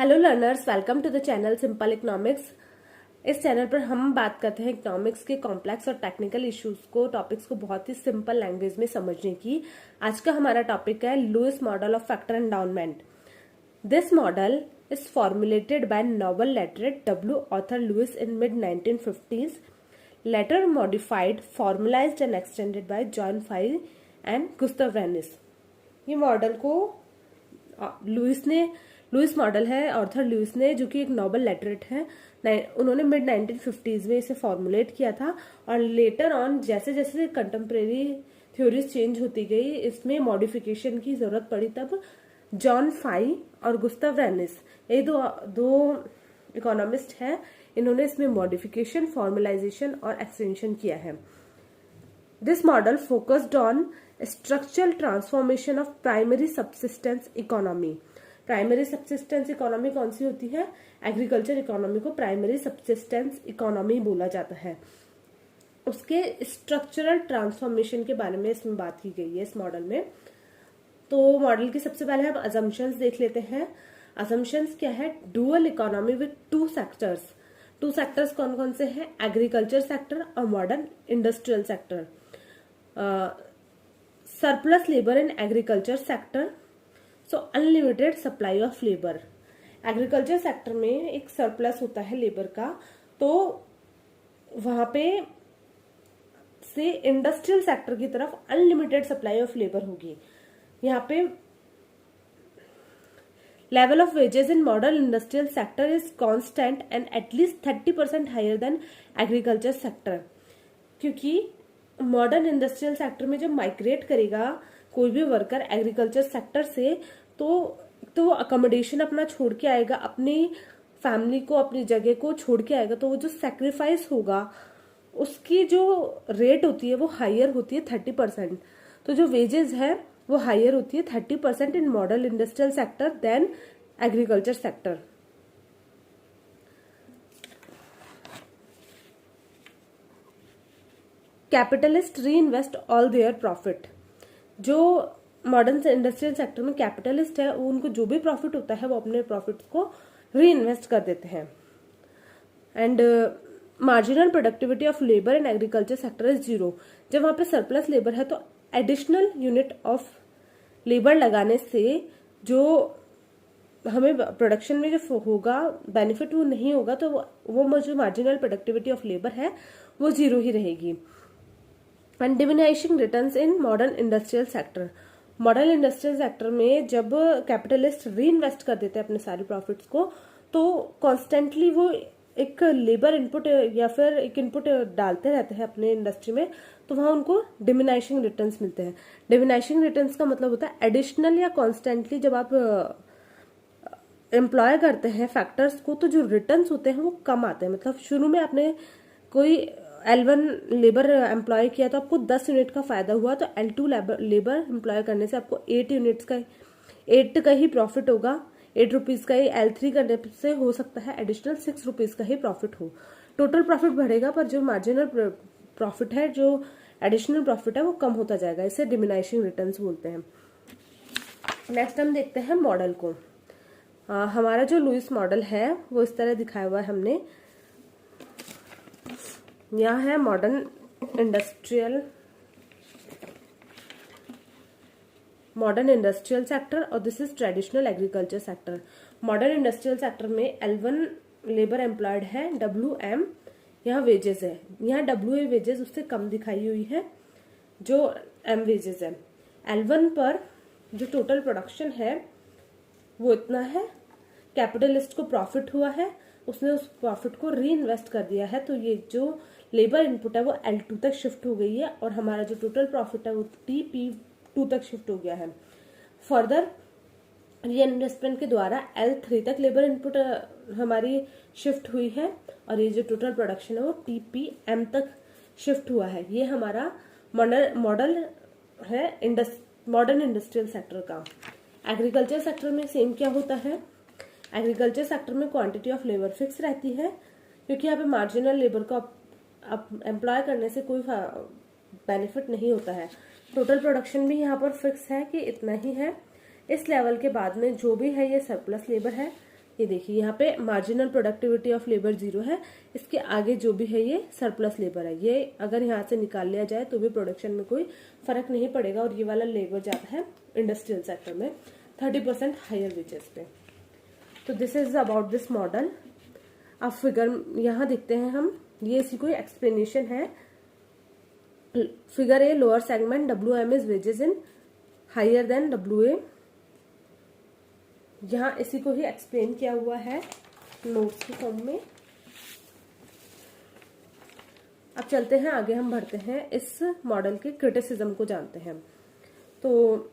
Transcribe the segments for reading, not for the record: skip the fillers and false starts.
Hello learners, welcome to the channel simple economics. इस channel पर हम बात करते हैं इकोनॉमिक्स के कॉम्प्लेक्स और टेक्निकल इश्यूज को, टॉपिक्स को बहुत ही सिंपल लैंग्वेज में समझने की। आज का हमारा टॉपिक है Lewis model of factor endowment. This model is formulated by Nobel laureate W Arthur Lewis in mid 1950s, later modified, formalized and extended by John Fay and Gustav Rennes। ये model को Lewis model है Arthur Lewis ने, जो कि एक Nobel laterite है। उन्होंने mid 1950s में इसे फॉर्मुलेट किया था और लेटर ऑन जैसे जैसे कंटेम्प्रेरी थ्योरीज चेंज होती गई, इसमें मॉडिफिकेशन की जरूरत पड़ी। तब जॉन फाई और गुस्ताव रेनिस, ये दो इकोनॉमिस्ट हैं, इन्होंने इसमें मॉडिफिकेशन, फॉर्मलाइजेशन और एक्सटेंशन किया है। This model focused on structural transformation of primary subsistence economy. Primary subsistence economy कौन सी होती है? एग्रीकल्चर इकोनॉमी को प्राइमरी सबसिस्टेंस इकोनॉमी बोला जाता है। उसके स्ट्रक्चरल ट्रांसफॉर्मेशन के बारे में इसमें बात की गई है इस मॉडल में। तो मॉडल की सबसे पहले हम अजम्पशंस देख लेते हैं। अजम्पशंस क्या है? Dual economy with two sectors. To sectors कौन कौन से हैं? एग्रीकल्चर सेक्टर और modern industrial sector. Surplus labour in agriculture sector, so unlimited supply of labour. Agriculture sector में एक सरप्लस होता है लेबर का, तो वहां पे से इंडस्ट्रियल सेक्टर की तरफ अनलिमिटेड सप्लाई ऑफ लेबर होगी। यहाँ पे level of wages in modern industrial sector is constant and at least 30% higher than agriculture sector. क्योंकि मॉडर्न इंडस्ट्रियल सेक्टर में जब माइग्रेट करेगा कोई भी वर्कर एग्रीकल्चर सेक्टर से, तो वो अकोमोडेशन अपना छोड़ के आएगा, अपनी फैमिली को, अपनी जगह को छोड़ के आएगा, तो वो जो सेक्रीफाइस होगा उसकी जो रेट होती है वो हायर होती है 30%। तो जो वेजेस है वो हायर होती है 30% in modern industrial sector than agriculture sector. Capitalist reinvest all their profit. जो मॉडर्न इंडस्ट्रियल सेक्टर में कैपिटलिस्ट है, उनको जो भी प्रॉफिट होता है वो अपने प्रॉफिट को री इन्वेस्ट कर देते हैं। And marginal productivity of labour in agriculture sector is zero. जब वहां पे सरप्लस लेबर है तो एडिशनल यूनिट ऑफ लेबर लगाने से जो हमें प्रोडक्शन में जो होगा बेनिफिट वो नहीं होगा, तो वो जो मार्जिनल प्रोडक्टिविटी ऑफ लेबर है वो जीरो ही रहेगी। And diminishing returns in modern industrial sector. Modern industrial sector में जब कैपिटलिस्ट री इन्वेस्ट कर देते हैं अपने सारे प्रॉफिट्स को, तो कॉन्स्टेंटली वो एक लेबर इनपुट या फिर एक इनपुट डालते रहते हैं अपने इंडस्ट्री में, तो वहां उनको डिमिनिशिंग रिटर्न्स मिलते हैं। डिमिनिशिंग रिटर्न्स का मतलब होता है एडिशनल या कॉन्स्टेंटली जब आप एम्प्लॉय करते हैं फैक्टर्स को, तो जो रिटर्न्स होते हैं वो कम आते हैं। मतलब शुरू में आपने कोई L1 लेबर एम्प्लॉय किया तो आपको 10 यूनिट का फायदा हुआ, तो L2 लेबर एम्प्लॉय करने से आपको 8 का ही प्रॉफिट होगा, 8 रुपीज का ही। L3 करने से हो सकता है एडिशनल 6 रुपीज का ही प्रॉफिट हो। टोटल प्रॉफिट बढ़ेगा पर जो मार्जिनल प्रॉफिट है, जो एडिशनल प्रॉफिट है, वो कम होता जाएगा। इसे डिमिनिशिंग रिटर्न्स बोलते हैं। नेक्स्ट हम देखते हैं मॉडल को। हमारा जो लुईस मॉडल है वो इस तरह दिखाया हुआ है हमने। यहाँ है मॉडर्न इंडस्ट्रियल सेक्टर और this is traditional agriculture sector. Modern industrial sector में L1 लेबर एम्प्लॉयड है, WM यहाँ वेजेस है। यहाँ WA वेजेस उससे कम दिखाई हुई है जो M वेजेस है। L1 पर जो टोटल प्रोडक्शन है वो इतना है, कैपिटलिस्ट को प्रॉफिट हुआ है, उसने उस प्रॉफिट को री इन्वेस्ट कर दिया है, तो ये जो लेबर इनपुट है वो L2 तक शिफ्ट हो गई है और हमारा जो टोटल प्रॉफिट है वो TP2 तक शिफ्ट हो गया है। फर्दर री इन्वेस्टमेंट के द्वारा L3 तक लेबर इनपुट हमारी शिफ्ट हुई है और ये जो टोटल प्रोडक्शन है वो TPM तक शिफ्ट हुआ है। ये हमारा मॉडल है मॉडर्न इंडस्ट्रियल सेक्टर का। एग्रीकल्चर सेक्टर में सेम क्या होता है? एग्रीकल्चर सेक्टर में क्वांटिटी ऑफ लेबर फिक्स रहती है, क्योंकि यहाँ पे मार्जिनल लेबर को एम्प्लॉय करने से कोई बेनिफिट नहीं होता है। टोटल प्रोडक्शन भी यहाँ पर फिक्स है कि इतना ही है। इस लेवल के बाद में जो भी है ये सरप्लस लेबर है, ये देखिए यहाँ पे मार्जिनल प्रोडक्टिविटी ऑफ लेबर 0 है, इसके आगे जो भी है ये सरप्लस लेबर है। ये अगर यहाँ से निकाल लिया जाए तो भी प्रोडक्शन में कोई फर्क नहीं पड़ेगा, और ये वाला लेबर जाता है इंडस्ट्रियल सेक्टर में 30% हायर वेजेस पे। तो this is about this model. अब फिगर यहाँ देखते हैं हम, ये इसी कोई एक्सप्लेनेशन है। Figure A, lower segment WM is wages in higher than WA। यहाँ इसी को ही एक्सप्लेन किया हुआ है नोट्स के फॉर्म में। अब चलते हैं आगे, हम बढ़ते हैं इस मॉडल के क्रिटिसिज्म को जानते हैं। तो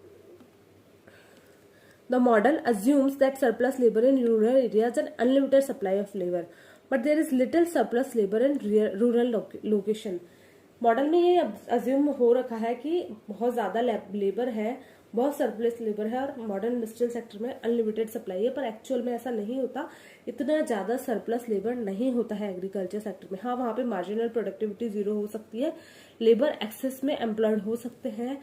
the model assumes that surplus labour in rural areas and unlimited supply of labour, but there is little surplus labour in rural location. Model में ये अज्यूम हो रखा है कि बहुत ज्यादा लेबर है, बहुत सरप्लस लेबर है, और मॉडर्न इंडस्ट्रियल सेक्टर में अनलिमिटेड सप्लाई है, पर एक्चुअल में ऐसा नहीं होता। इतना ज्यादा सरप्लस लेबर नहीं होता है एग्रीकल्चर सेक्टर में। हाँ, वहां पे मार्जिनल प्रोडक्टिविटी 0 हो सकती है, लेबर एक्सेस में एम्प्लॉयड हो सकते हैं,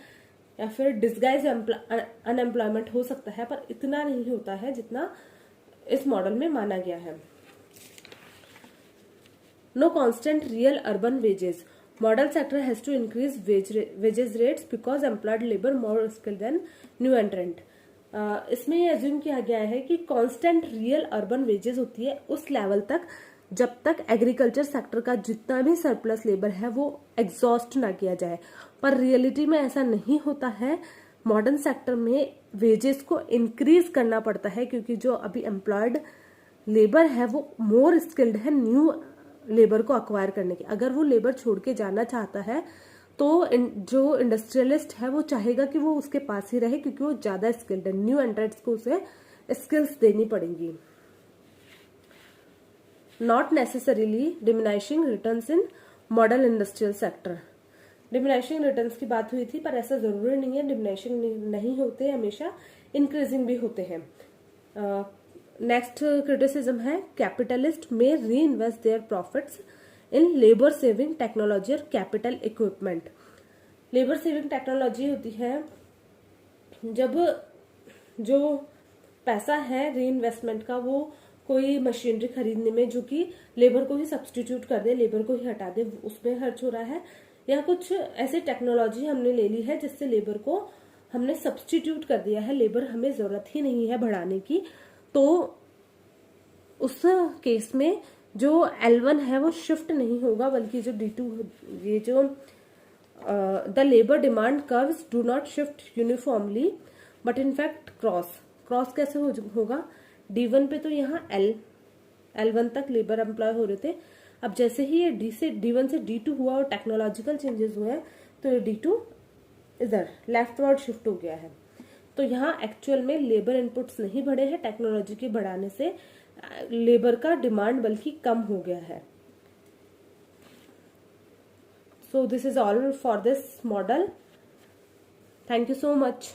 या फिर डिस्गाइज अनएम्प्लॉयमेंट हो सकता है, पर इतना नहीं होता है जितना इस मॉडल में माना गया है। No constant real urban wages, model sector has to increase wages rates because employed labour more skilled than new entrant. इसमें ये अज्यूम किया गया है कि कांस्टेंट रियल अर्बन वेजेस होती है उस लेवल तक जब तक एग्रीकल्चर सेक्टर का जितना भी सरप्लस लेबर है वो एग्जॉस्ट ना किया जाए, पर रियलिटी में ऐसा नहीं होता है। मॉडर्न सेक्टर में वेजेस को इंक्रीज करना पड़ता है, क्योंकि जो अभी एम्प्लॉयड लेबर है वो मोर स्किल्ड है न्यू लेबर को अक्वायर करने की। अगर वो लेबर छोड़ के जाना चाहता है तो जो इंडस्ट्रियलिस्ट है वो चाहेगा कि वो उसके पास ही रहे, क्योंकि वो ज्यादा स्किल्ड है। न्यू एंट्रेंट्स को उसे स्किल्स देनी पड़ेंगी। Not necessarily diminishing returns in modern industrial sector. Diminishing returns की बात हुई थी, पर ऐसा जरूरी नहीं है, डिमिनिशिंग नहीं होते, हमेशा इंक्रीजिंग भी होते हैं। नेक्स्ट क्रिटिसिज्म है कैपिटलिस्ट में reinvest their profits in labour saving technology और capital equipment. Labour saving technology होती है जब जो पैसा है री इन्वेस्टमेंट का वो कोई मशीनरी खरीदने में जो कि लेबर को ही सब्सटीट्यूट कर दे, लेबर को ही हटा दे, उसमें खर्च हो रहा है, या कुछ ऐसी टेक्नोलॉजी हमने ले ली है जिससे लेबर को हमने सब्सटीट्यूट कर दिया है, लेबर हमें जरूरत ही नहीं है बढ़ाने की। तो उस केस में जो L1 है वो शिफ्ट नहीं होगा, बल्कि जो D2 ये जो the labour demand curves do not shift uniformly but in fact cross कैसे होगा? D1 पे तो यहाँ L1 तक लेबर एम्प्लॉय हो रहे थे, अब जैसे ही ये D1 से D2 हुआ और टेक्नोलॉजिकल चेंजेस हुए हैं तो ये D2 इधर लेफ्टवर्ड शिफ्ट हो गया है। तो यहाँ एक्चुअल में लेबर इनपुट्स नहीं बढ़े हैं, टेक्नोलॉजी के बढ़ाने से लेबर का डिमांड बल्कि कम हो गया है। So this is all for this model. Thank you so much.